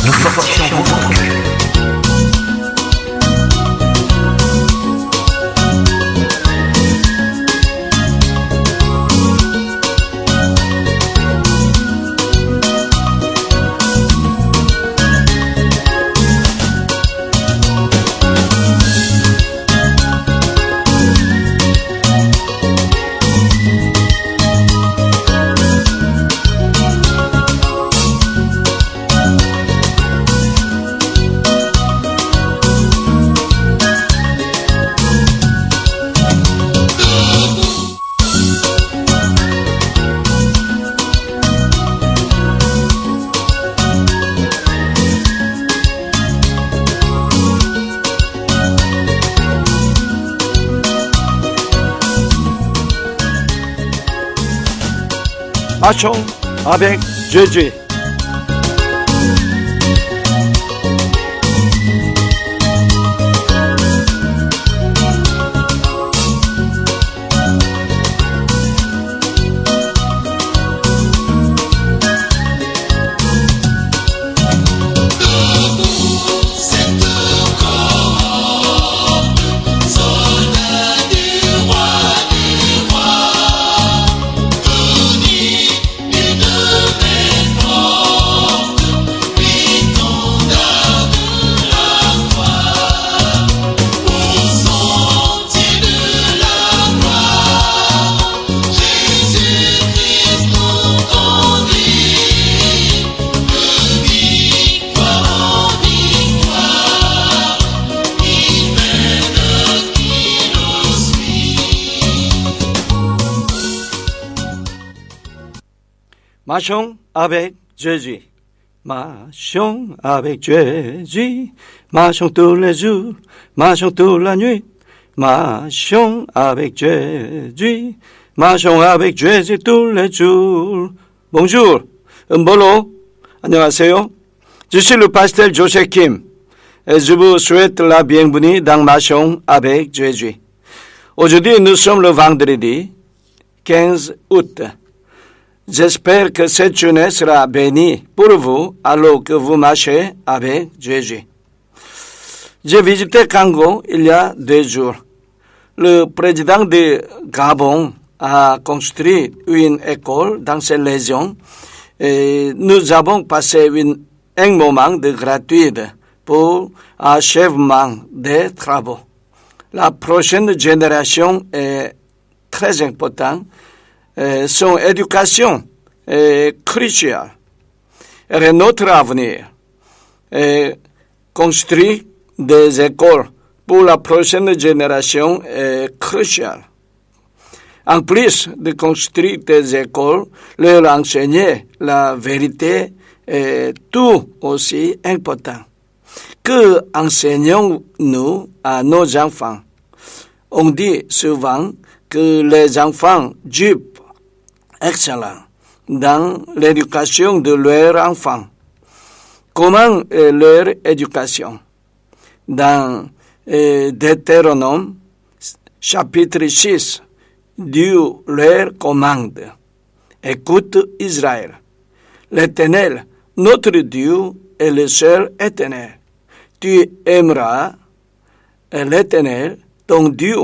nous fortifions vos cœurs. Marchons avec Jésus. Marchons avec Jésus. Marchons avec Jésus. Marchons tous les jours. Marchons toute la nuit. Marchons avec Jésus. Marchons avec Jésus tous les jours. Bonjour. Mbolo. 안녕하세요. Je suis le pasteur Joseph Kim. Et je vous souhaite la bienvenue dans Marchons avec Jésus. Aujourd'hui, nous sommes le vendredi 15 août. J'espère que cette journée sera bénie pour vous alors que vous marchez avec Jésus. J'ai visité Congo il y a 2 jours. Le président de Gabon a construit une école dans cette région et nous avons passé un moment de gratuité pour achèvement des travaux. La prochaine génération est très importante. Son éducation est cruciale. Et notre avenir. Construire des écoles pour la prochaine génération est crucial. En plus de construire des écoles, leur enseigner la vérité est tout aussi important. Que enseignons-nous à nos enfants? On dit souvent que les enfants jupent excellent dans l'éducation de leurs enfants. Comment est leur éducation? Dans Deutéronome, chapitre 6, Dieu leur commande. Écoute Israël. L'Éternel, notre Dieu, est le seul éternel. Tu aimeras l'Éternel, ton Dieu,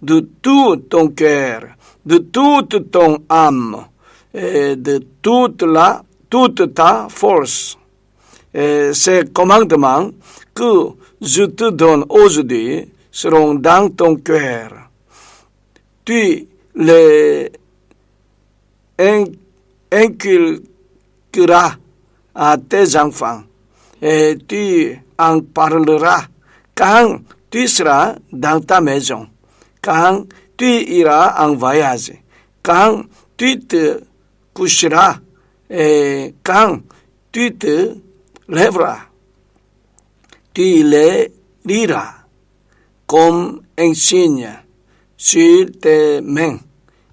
de tout ton cœur, de toute ton âme et de toute ta force. Et ces commandements que je te donne aujourd'hui seront dans ton cœur. Tu les inculqueras à tes enfants et tu en parleras quand tu seras dans ta maison, quand tu iras en voyage, quand tu te coucheras et quand tu te lèveras. Tu les liras comme un signe sur tes mains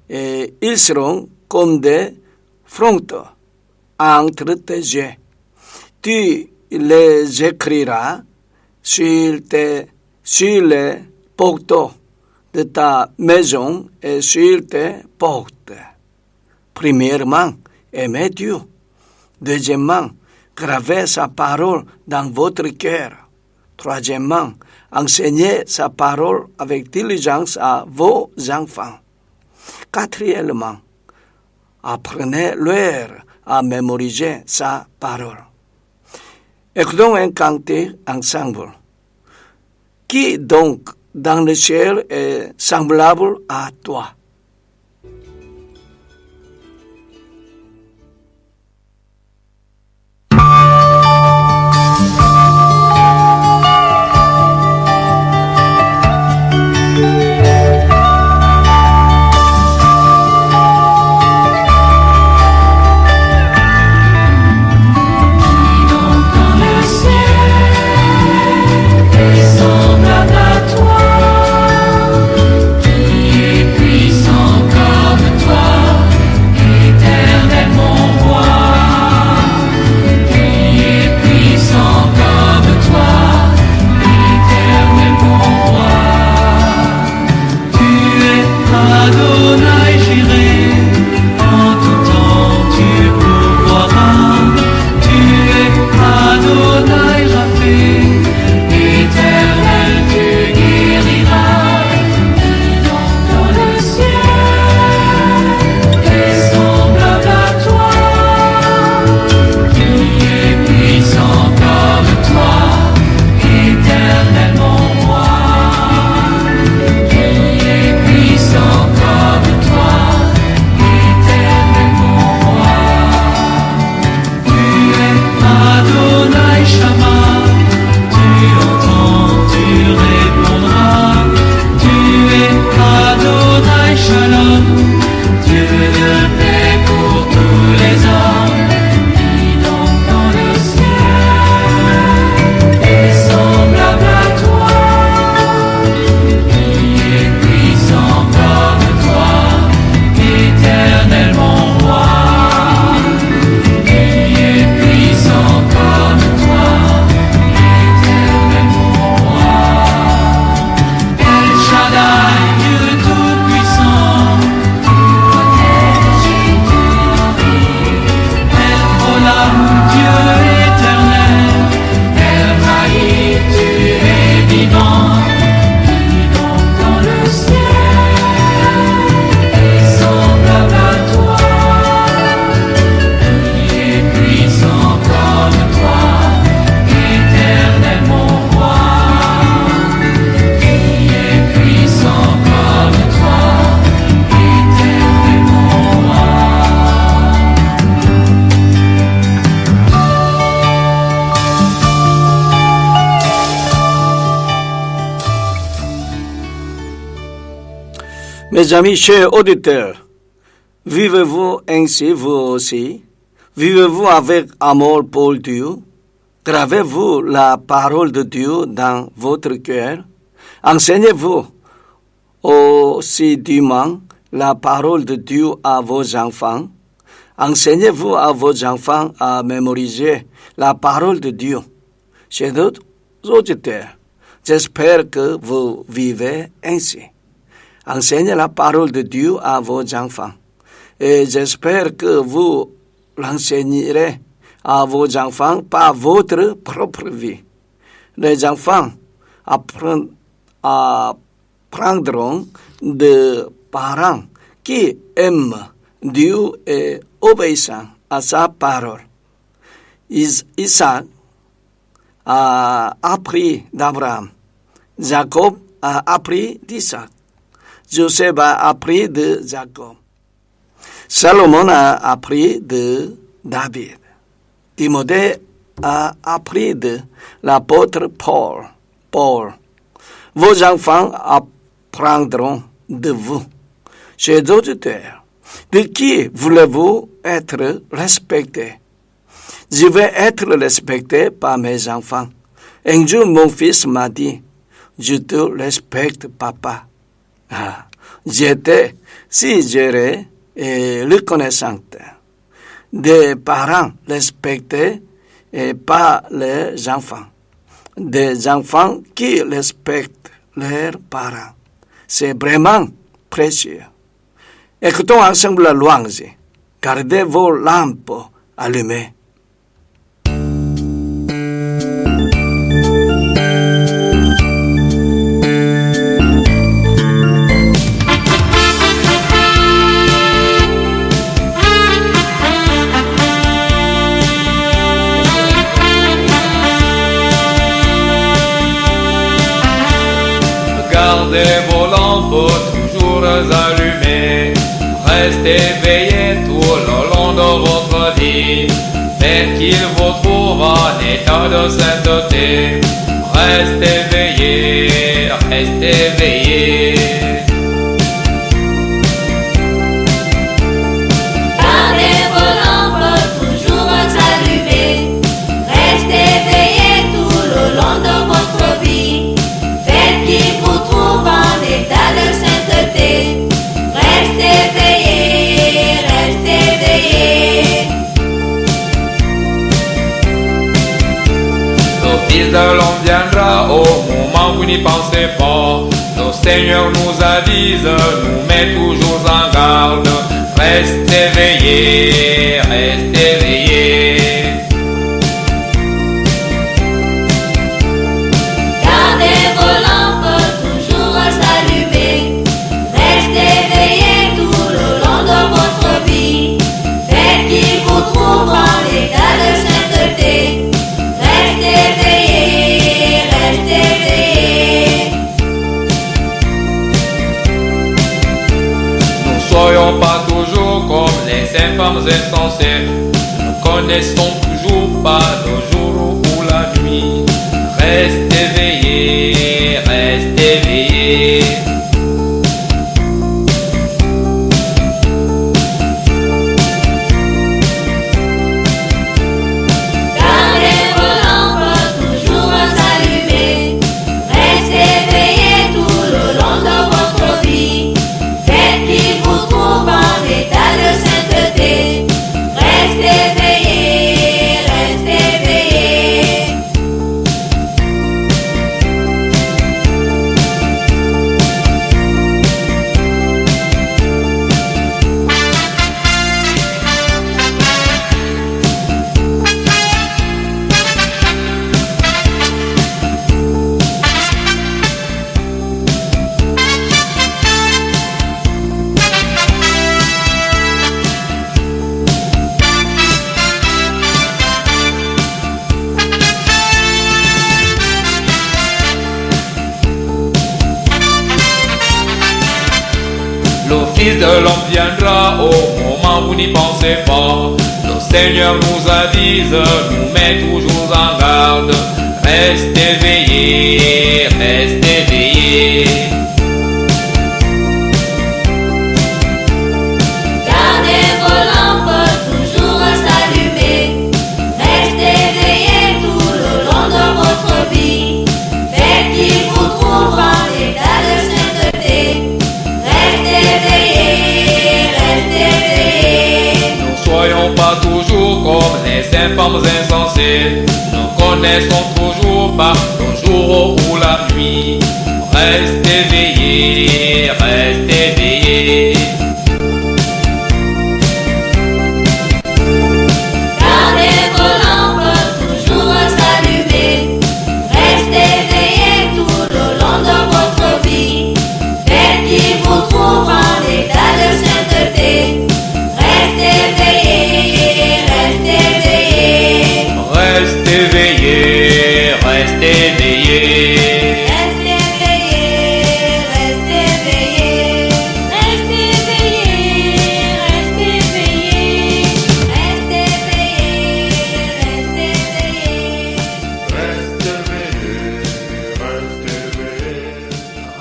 et ils seront comme des fronteaux entre tes yeux. Tu les écriras sur les poteaux de ta maison et sur tes portes. Premièrement, aimez Dieu. Deuxièmement, Gravez sa parole dans votre cœur. Troisièmement, enseignez sa parole avec diligence à vos enfants. Quatrièmement, apprenez-leur à mémoriser sa parole. Écoutons un cantique ensemble. Qui donc dans le ciel est semblable à toi? Mes amis chers auditeurs, vivez-vous ainsi vous aussi? Vivez-vous avec amour pour Dieu? Gravez-vous la parole de Dieu dans votre cœur? Enseignez-vous aussi dûment la parole de Dieu à vos enfants? Enseignez-vous à vos enfants à mémoriser la parole de Dieu? Chers auditeurs, j'espère que vous vivez ainsi. Enseignez la parole de Dieu à vos enfants. Et j'espère que vous l'enseignerez à vos enfants par votre propre vie. Les enfants apprendront de parents qui aiment Dieu et obéissent à sa parole. Isaac a appris d'Abraham. Jacob a appris d'Isaac. Joseph a appris de Jacob. Salomon a appris de David. Timothée a appris de l'apôtre Paul. Vos enfants apprendront de vous. Chers auditeurs, de qui voulez-vous être respecté? Je vais être respecté par mes enfants. Un jour, mon fils m'a dit, je te respecte, papa. J'étais reconnaissante des parents respectés et pas les enfants. Des enfants qui respectent leurs parents. C'est vraiment précieux. Écoutons ensemble la louange. Gardez vos lampes allumées. Gardez vos lampes toujours allumées. Restez éveillés tout le long de votre vie. Faites qu'il vous trouve en état de sainteté. Restez éveillés, restez éveillés. Gardez vos lampes toujours allumées. Restez éveillés tout le long de votre vie. Faites qu'il vous trouve en état de sainteté. Restez éveillés, restez éveillés. L'office de l'homme viendra au moment où n'y pensez pas. Le Seigneur nous avise, nous met toujours en garde. Restez éveillés, restez éveillés. Gardez vos lampes toujours allumées. Restez éveillés tout le long de votre vie. Faites qu'il vous trouve en état de sainteté. Restez éveillés, restez éveillés. Nous soyons pas toujours comme les saintes femmes insensées. Nous connaissons toujours pas le jour ou la nuit. Restez éveillés, restez éveillés. Gardez vos lampes toujours allumées. Restez éveillés tout le long de votre vie. Faites qu'il vous trouve en état de sainteté. Restez éveillés, restez éveillés. L'office de l'homme viendra au moment où n'y pensez pas. Le Seigneur nous avise, nous met toujours en garde. Restez éveillés, restez éveillés. Gardez vos lampes toujours allumées. Restez éveillés tout le long de votre vie. Faites qu'il vous trouve en état de sainteté. Restez éveillés, restez éveillés. Nous soyons pas toujours comme les saintes femmes insensées. Nous connaissons toujours pas le jour ou la nuit. Restez éveillés, restez éveillés. Gardez vos lampes toujours allumées. Restez éveillés tout le long de votre vie. Faites qu'il vous trouve en état de sainteté. Restez éveillés, restez éveillés. Restez éveillés, restez éveillés. Restez éveillés, restez éveillés. Restez éveillés, restez éveillés. Restez éveillés, restez éveillés.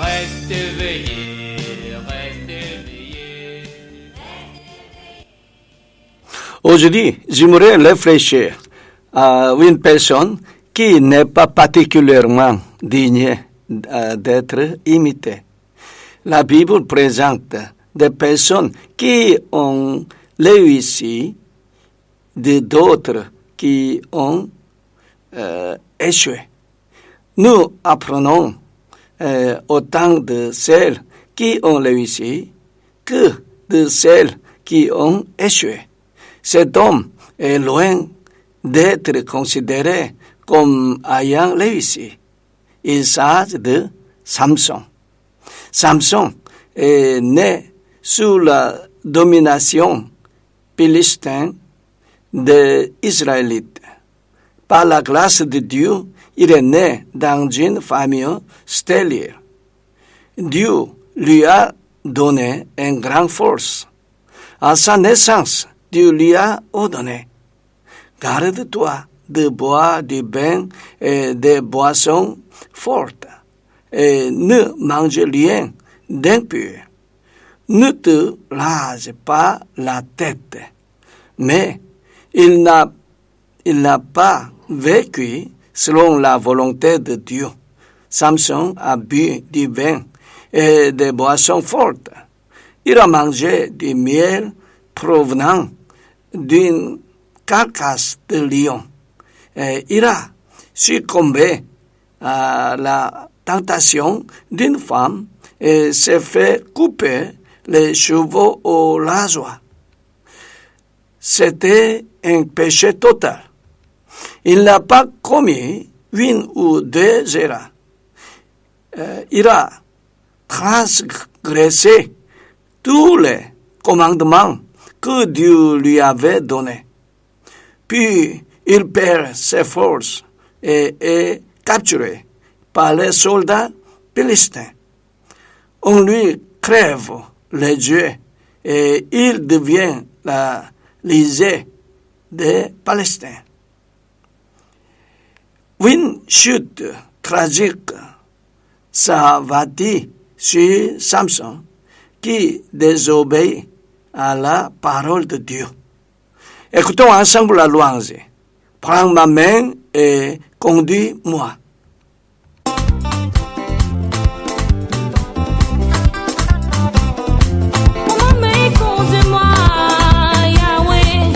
Restez éveillés, restez éveillés. Aujourd'hui, j'aimerais réfléchir à une personne qui n'est pas particulièrement digne d'être imitée. La Bible présente des personnes qui ont réussi, d'autres qui ont échoué. Nous apprenons autant de celles qui ont réussi que de celles qui ont échoué. Cet homme est loin d'être considéré comme ayant réussi. Il s'agit de Samson. Samson est né sous la domination philistine des Israélites. Par la grâce de Dieu, il est né dans une famille stellaire. Dieu lui a donné une grande force. À sa naissance, Dieu lui a ordonné, garde-toi de boire du vin et des boissons fortes, et ne mange rien d'impur. Ne te rase pas la tête. Mais il n'a pas vécu selon la volonté de Dieu. Samson a bu du vin et des boissons fortes. Il a mangé du miel provenant d'une carcasse de lion. Et il a succombé à la tentation d'une femme et s'est fait couper les cheveux au rasoir. C'était un péché total. Il n'a pas commis une ou deux erreurs. Il a transgressé tous les commandements que Dieu lui avait donnés. Puis il perd ses forces et est capturé par les soldats philistins. On lui crève les yeux et il devient la risée des Palestiniens. Une chute tragique s'abattit sur Samson qui désobéit à la parole de Dieu. Écoutons ensemble la louange. Prends ma main et conduis-moi. Conduis-moi, Yahweh,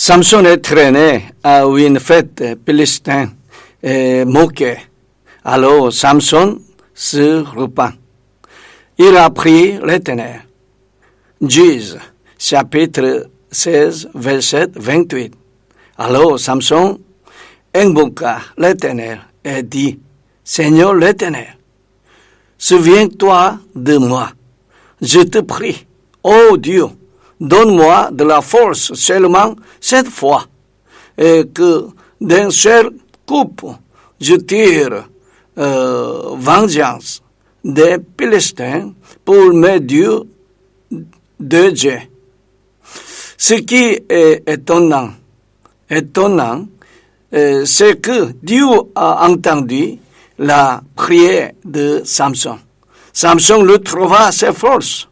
Samson est traîné à une fête philistine et moqué. Alors Samson se repent. Il a pris l'Éternel. Juge, chapitre 16, verset 28. Alors Samson invoqua l'Éternel et dit, Seigneur l'Éternel, souviens-toi de moi. Je te prie, ô Dieu, donne-moi de la force seulement cette fois, et que d'un seul coup, je tire vengeance des Philistins pour mes dieux de Dieu. Ce qui est étonnant, c'est que Dieu a entendu la prière de Samson. Samson le trouva ses forces,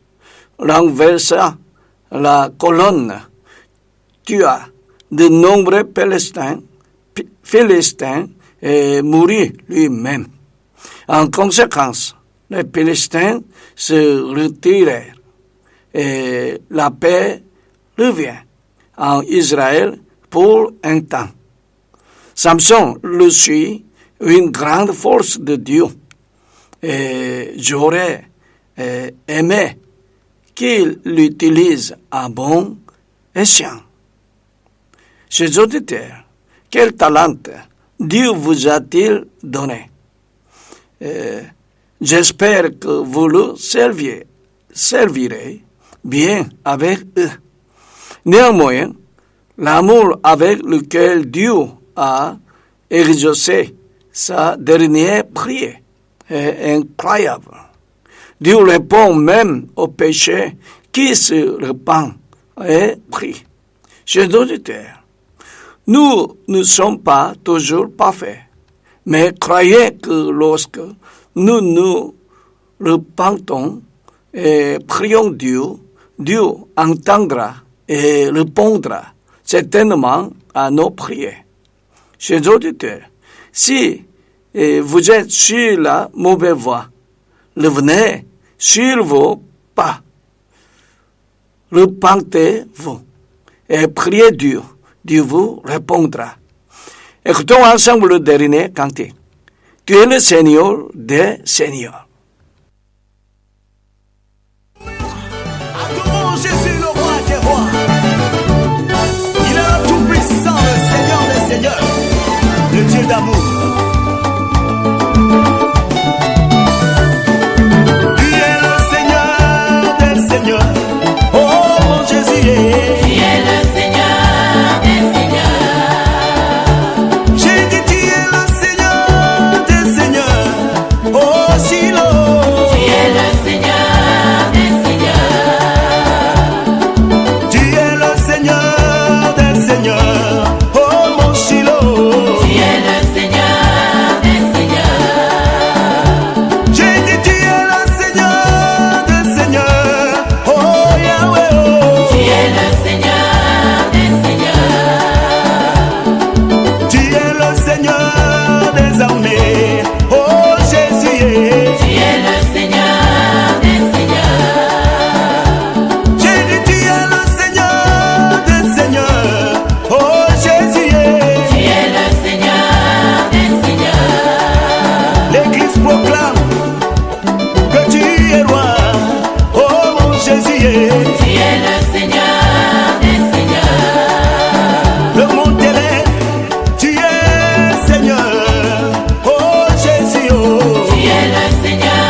renversa la colonne, tua de nombreux Philistins et mourut lui-même. En conséquence, les Philistins se retirèrent et la paix revient en Israël pour un temps. Samson reçut une grande force de Dieu et j'aurais aimé qu'il l'utilise à bon escient. Chers auditeurs, quel talent Dieu vous a-t-il donné? J'espère que vous le servirez bien avec eux. Néanmoins, l'amour avec lequel Dieu a exaucé sa dernière prière est incroyable. Dieu répond même au péché qui se répand et prie. Chers auditeurs, nous ne sommes pas toujours parfaits, mais croyez que lorsque nous nous repentons et prions Dieu, Dieu entendra et répondra certainement à nos prières. Chers auditeurs, si vous êtes sur la mauvaise voie, revenez sur vos pas. Repentez-vous et priez Dieu. Dieu vous répondra. Écoutons ensemble le dernier cantique. Tu es le Seigneur des Seigneurs. Adorons Jésus, le roi des rois. Il est le tout-puissant, le Seigneur des seigneurs, le Dieu d'amour. Tu es le Seigneur des seigneurs. Oh mon Jésus, Tu es le Seigneur des seigneurs. j'ai dit tu es le Seigneur des seigneurs. Oh Shiloh. Tu es le Seigneur des seigneurs. Tu es le Seigneur des seigneurs. Oh mon Shiloh. Tu es le Seigneur des seigneurs. J'ai dit tu es le Seigneur des seigneurs. Oh Yahweh. Tu es le Seigneur des seigneurs. Tu es le Seigneur des armées. Oh Jésus. Tu es le Seigneur des seigneurs. J'ai dit tu es le Seigneur des seigneurs. Oh Jésus. Tu es le Seigneur des seigneurs. L'Église proclame que tu es roi. Oh mon Jésus. Tu es le Seigneur des seigneurs. Le monde t'élève. Tu es Seigneur. Oh Jésus. Tu es le Seigneur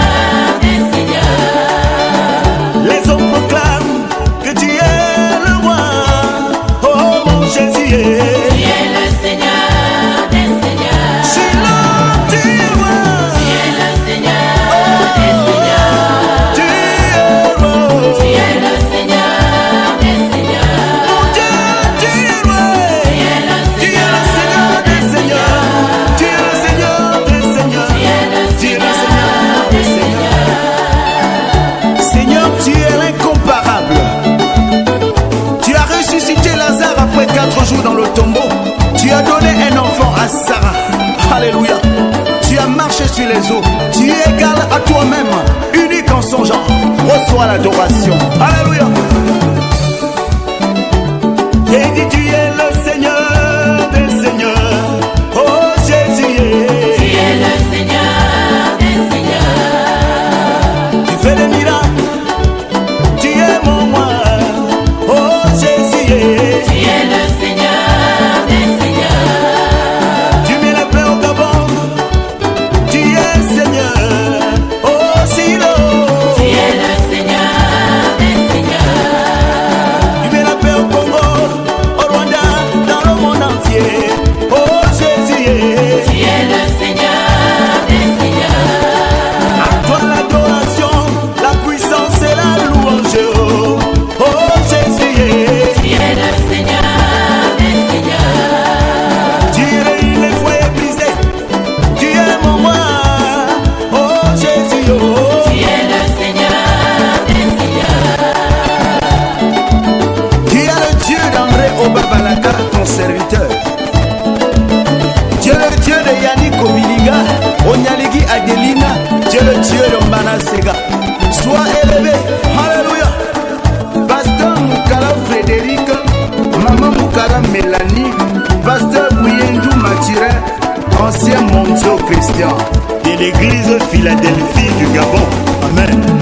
des seigneurs. Les hommes proclament que tu es le roi. Oh mon Jésus. Tu es le Seigneur des seigneurs. Shiloh, tu es roi. Tu es le Seigneur des seigneurs. Tu es roi. Tu es le Seigneur des seigneurs. Mon Dieu, tu es roi. Tu es le Tu es le Seigneur des seigneurs. Tu es le Seigneur des seigneurs. Tu es le Tu es le Seigneur Seigneur des des seigneurs. seigneurs. Seigneur, tu es l'incomparable. Tu as ressuscité Lazare après 4 jours dans le tombeau. Tu as donné un enfant à Sarah. Alléluia. Tu as marché sur les eaux. Tu es égal à toi-même, unique en son genre. Reçois l'adoration. Alléluia. J'ai dit tu es le l'église Philadelphie du Gabon. Amen.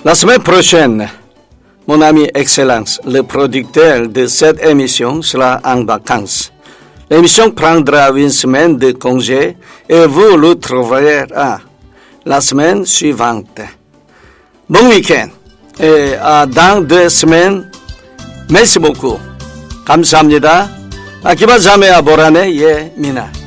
La semaine prochaine, mon ami Excellence, le producteur de cette émission, sera en vacances. L'émission prendra une semaine de congé et vous le trouverez la semaine suivante. Bon week-end et dans 2 semaines. Merci beaucoup. 감사합니다. 기바자메아 보라네 예 미나.